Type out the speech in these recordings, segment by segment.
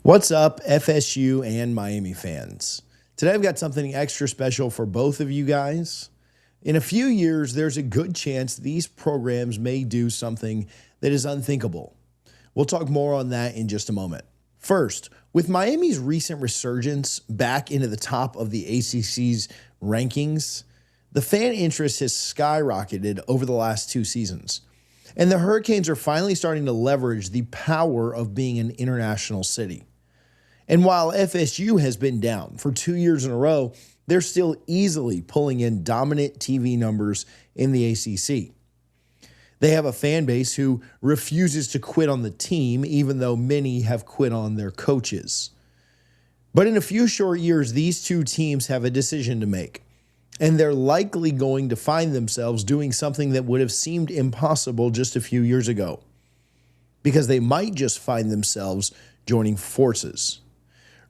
What's up, FSU and Miami fans? Today I've got something extra special for both of you guys. In a few years, there's a good chance these programs may do something that is unthinkable. We'll talk more on that in just a moment. First, with Miami's recent resurgence back into the top of the ACC's rankings, the fan interest has skyrocketed over the last 2 seasons. And the Hurricanes are finally starting to leverage the power of being an international city. And while FSU has been down for 2 years in a row, they're still easily pulling in dominant TV numbers in the ACC. They have a fan base who refuses to quit on the team, even though many have quit on their coaches. But in a few short years, these two teams have a decision to make. And they're likely going to find themselves doing something that would have seemed impossible just a few years ago. Because they might just find themselves joining forces.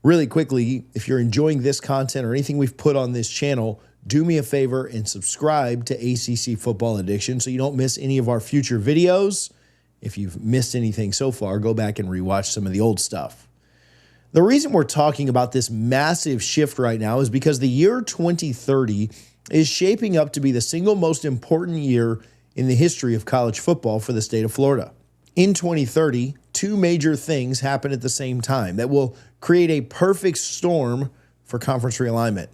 Really quickly, if you're enjoying this content or anything we've put on this channel, do me a favor and subscribe to ACC Football Addiction so you don't miss any of our future videos. If you've missed anything so far, go back and rewatch some of the old stuff. The reason we're talking about this massive shift right now is because the year 2030 is shaping up to be the single most important year in the history of college football for the state of Florida. In 2030, 2 major things happen at the same time that will create a perfect storm for conference realignment.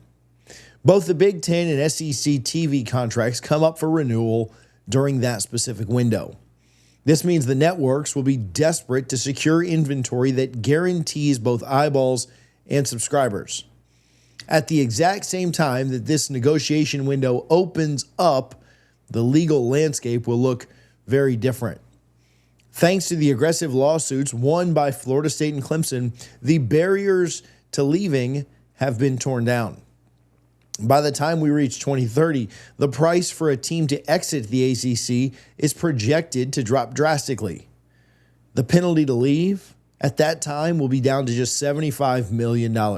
Both the Big Ten and SEC TV contracts come up for renewal during that specific window. This means the networks will be desperate to secure inventory that guarantees both eyeballs and subscribers. At the exact same time that this negotiation window opens up, the legal landscape will look very different. Thanks to the aggressive lawsuits won by Florida State and Clemson, the barriers to leaving have been torn down. By the time we reach 2030, the price for a team to exit the ACC is projected to drop drastically. The penalty to leave at that time will be down to just $75 million. Now,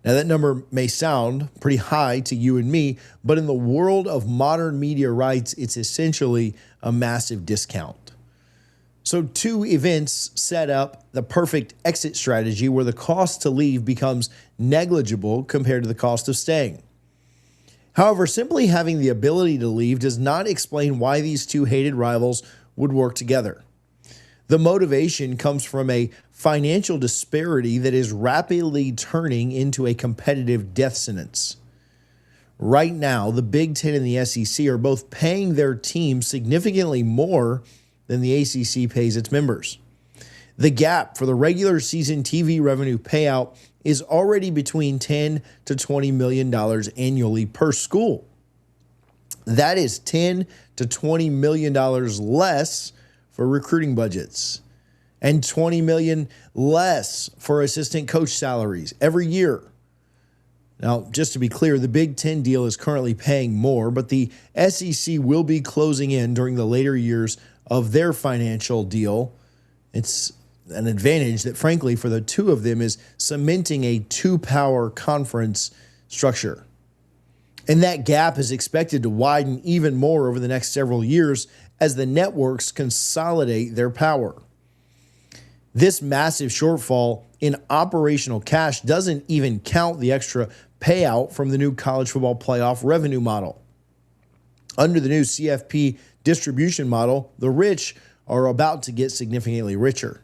that number may sound pretty high to you and me, but in the world of modern media rights, it's essentially a massive discount. So 2 events set up the perfect exit strategy where the cost to leave becomes negligible compared to the cost of staying. However, simply having the ability to leave does not explain why these 2 hated rivals would work together. The motivation comes from a financial disparity that is rapidly turning into a competitive death sentence. Right now, the Big Ten and the SEC are both paying their teams significantly more than the ACC pays its members. The gap for the regular season TV revenue payout is already between $10 to $20 million annually per school. That is $10 to $20 million less for recruiting budgets and $20 million less for assistant coach salaries every year. Now, just to be clear, the Big Ten deal is currently paying more, but the SEC will be closing in during the later years of their financial deal. It's an advantage that, frankly, for the 2 of them is cementing a 2-power conference structure. And that gap is expected to widen even more over the next several years as the networks consolidate their power. This massive shortfall in operational cash doesn't even count the extra payout from the new college football playoff revenue model. Under the new CFP distribution model, the rich are about to get significantly richer.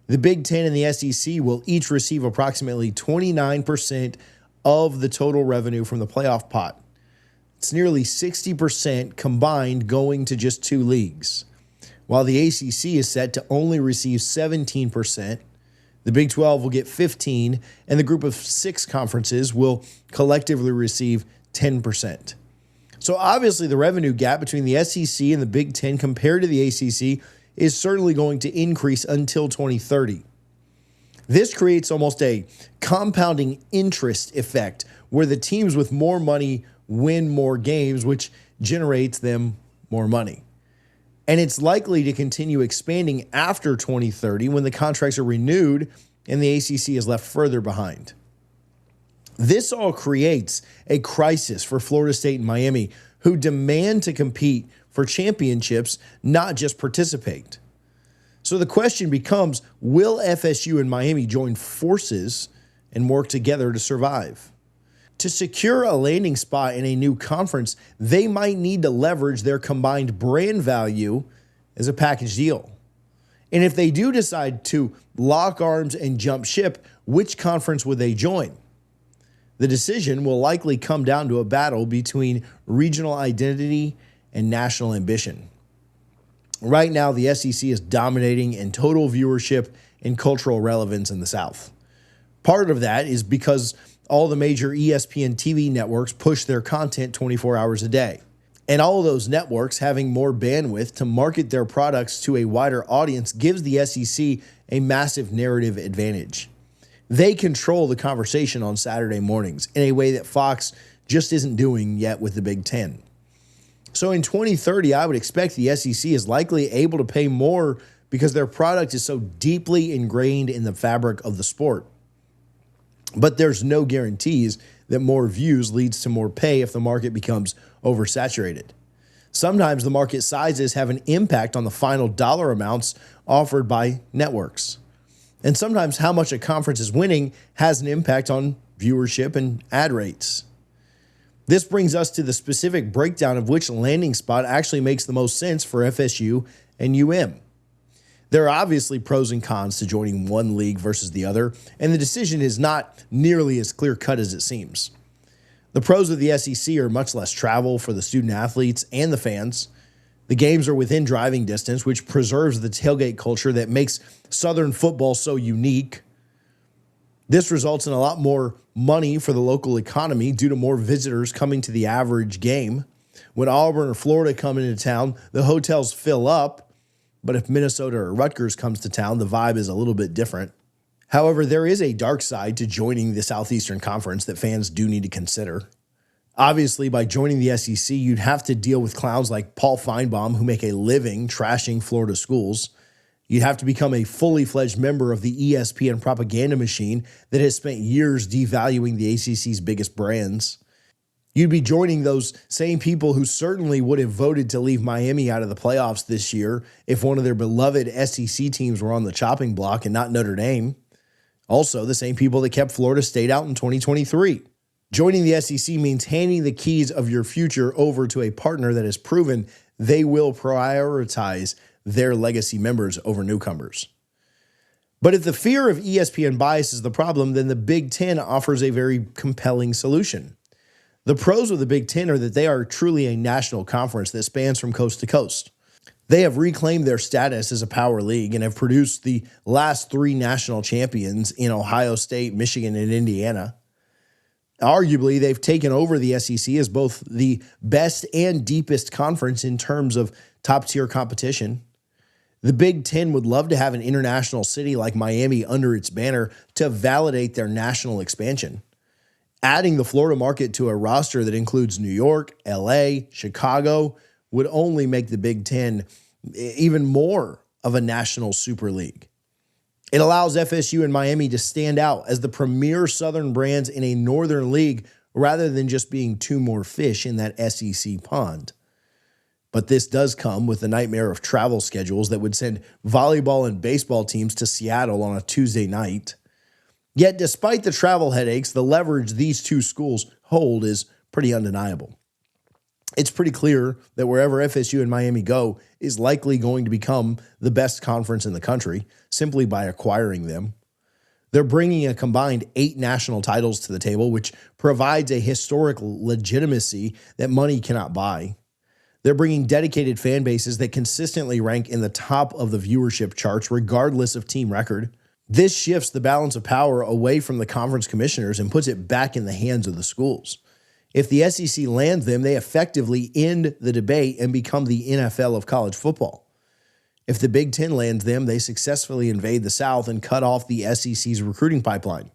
The Big Ten and the SEC will each receive approximately 29% of the total revenue from the playoff pot. It's nearly 60% combined going to just 2 leagues. While the ACC is set to only receive 17%, the Big 12 will get 15%, and the group of 6 conferences will collectively receive 10%. So obviously the revenue gap between the SEC and the Big Ten compared to the ACC is certainly going to increase until 2030. This creates almost a compounding interest effect where the teams with more money win more games, which generates them more money. And it's likely to continue expanding after 2030 when the contracts are renewed and the ACC is left further behind. This all creates a crisis for Florida State and Miami, who demand to compete for championships, not just participate. So the question becomes, will FSU and Miami join forces and work together to survive? To secure a landing spot in a new conference, they might need to leverage their combined brand value as a package deal. And if they do decide to lock arms and jump ship, which conference would they join? The decision will likely come down to a battle between regional identity and national ambition. Right now, the SEC is dominating in total viewership and cultural relevance in the South. Part of that is because all the major ESPN TV networks push their content 24 hours a day. And all of those networks having more bandwidth to market their products to a wider audience gives the SEC a massive narrative advantage. They control the conversation on Saturday mornings in a way that Fox just isn't doing yet with the Big Ten. So in 2030, I would expect the SEC is likely able to pay more because their product is so deeply ingrained in the fabric of the sport. But there's no guarantees that more views leads to more pay if the market becomes oversaturated. Sometimes the market sizes have an impact on the final dollar amounts offered by networks. And sometimes how much a conference is winning has an impact on viewership and ad rates. This brings us to the specific breakdown of which landing spot actually makes the most sense for FSU and There are obviously pros and cons to joining one league versus the other, and the decision is not nearly as clear-cut as it seems. The pros of the SEC are much less travel for the student athletes and the fans. The games are within driving distance, which preserves the tailgate culture that makes Southern football so unique. This results in a lot more money for the local economy due to more visitors coming to the average game. When Auburn or Florida come into town, the hotels fill up, but if Minnesota or Rutgers comes to town, the vibe is a little bit different. However, there is a dark side to joining the Southeastern Conference that fans do need to consider. Obviously, by joining the SEC, you'd have to deal with clowns like Paul Feinbaum who make a living trashing Florida schools. You'd have to become a fully fledged member of the ESPN propaganda machine that has spent years devaluing the ACC's biggest brands. You'd be joining those same people who certainly would have voted to leave Miami out of the playoffs this year if one of their beloved SEC teams were on the chopping block and not Notre Dame. Also, the same people that kept Florida State out in 2023. Joining the SEC means handing the keys of your future over to a partner that has proven they will prioritize their legacy members over newcomers. But if the fear of ESPN bias is the problem, then the Big Ten offers a very compelling solution. The pros of the Big Ten are that they are truly a national conference that spans from coast to coast. They have reclaimed their status as a power league and have produced the last three national champions in Ohio State, Michigan, and Indiana. Arguably, they've taken over the SEC as both the best and deepest conference in terms of top-tier competition. The Big Ten would love to have an international city like Miami under its banner to validate their national expansion. Adding the Florida market to a roster that includes New York, LA, Chicago would only make the Big Ten even more of a national super league. It allows FSU and Miami to stand out as the premier Southern brands in a Northern league rather than just being two more fish in that SEC pond. But this does come with the nightmare of travel schedules that would send volleyball and baseball teams to Seattle on a Tuesday night. Yet, despite the travel headaches, the leverage these two schools hold is pretty undeniable. It's pretty clear that wherever FSU and Miami go is likely going to become the best conference in the country simply by acquiring them. They're bringing a combined 8 national titles to the table, which provides a historic legitimacy that money cannot buy. They're bringing dedicated fan bases that consistently rank in the top of the viewership charts, regardless of team record. This shifts the balance of power away from the conference commissioners and puts it back in the hands of the schools. If the SEC lands them, they effectively end the debate and become the NFL of college football. If the Big Ten lands them, they successfully invade the South and cut off the SEC's recruiting pipeline.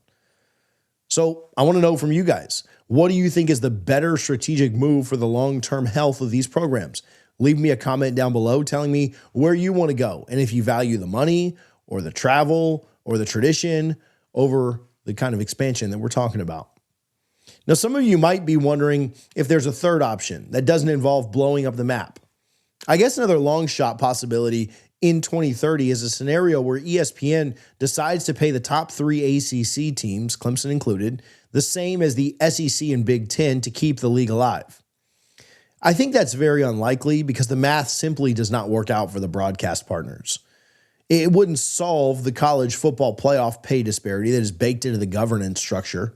So I want to know from you guys, what do you think is the better strategic move for the long-term health of these programs? Leave me a comment down below telling me where you want to go and if you value the money or the travel or the tradition over the kind of expansion that we're talking about. Now, some of you might be wondering if there's a third option that doesn't involve blowing up the map. I guess another long shot possibility in 2030 is a scenario where ESPN decides to pay the top 3 ACC teams, Clemson included, the same as the SEC and Big Ten to keep the league alive. I think that's very unlikely because the math simply does not work out for the broadcast partners. It wouldn't solve the college football playoff pay disparity that is baked into the governance structure.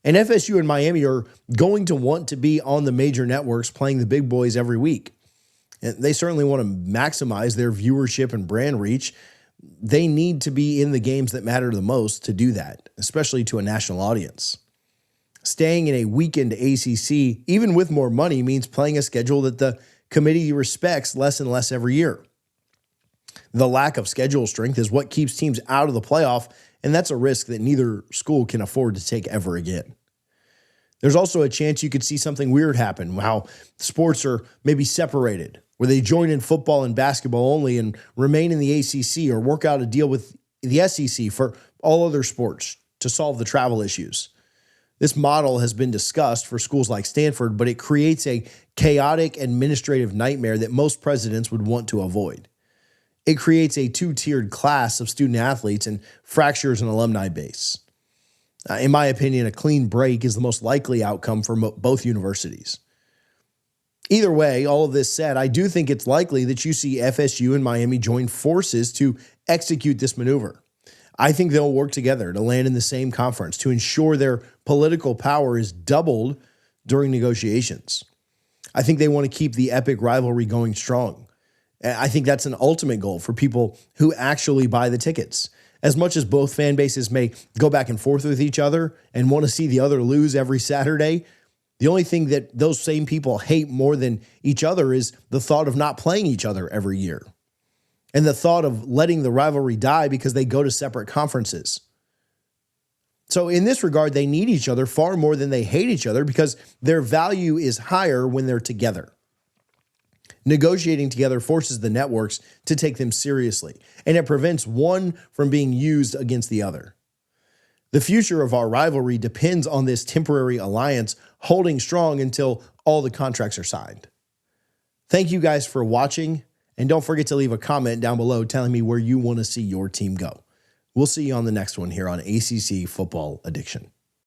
And FSU and Miami are going to want to be on the major networks playing the big boys every week. And they certainly want to maximize their viewership and brand reach. They need to be in the games that matter the most to do that, especially to a national audience. Staying in a weekend ACC, even with more money, means playing a schedule that the committee respects less and less every year. The lack of schedule strength is what keeps teams out of the playoff, and that's a risk that neither school can afford to take ever again. There's also a chance you could see something weird happen, how sports are maybe separated, where they join in football and basketball only and remain in the ACC, or work out a deal with the SEC for all other sports to solve the travel issues. This model has been discussed for schools like Stanford, but it creates a chaotic administrative nightmare that most presidents would want to avoid. It creates a two-tiered class of student athletes and fractures an alumni base. In my opinion, a clean break is the most likely outcome for both universities. Either way, all of this said, I do think it's likely that you see FSU and Miami join forces to execute this maneuver. I think they'll work together to land in the same conference to ensure their political power is doubled during negotiations. I think they want to keep the epic rivalry going strong. I think that's an ultimate goal for people who actually buy the tickets. As much as both fan bases may go back and forth with each other and want to see the other lose every Saturday, the only thing that those same people hate more than each other is the thought of not playing each other every year, and the thought of letting the rivalry die because they go to separate conferences. So in this regard, they need each other far more than they hate each other because their value is higher when they're together. Negotiating together forces the networks to take them seriously, and it prevents one from being used against the other. The future of our rivalry depends on this temporary alliance holding strong until all the contracts are signed. Thank you guys for watching, and don't forget to leave a comment down below telling me where you want to see your team go. We'll see you on the next one here on ACC Football Addiction.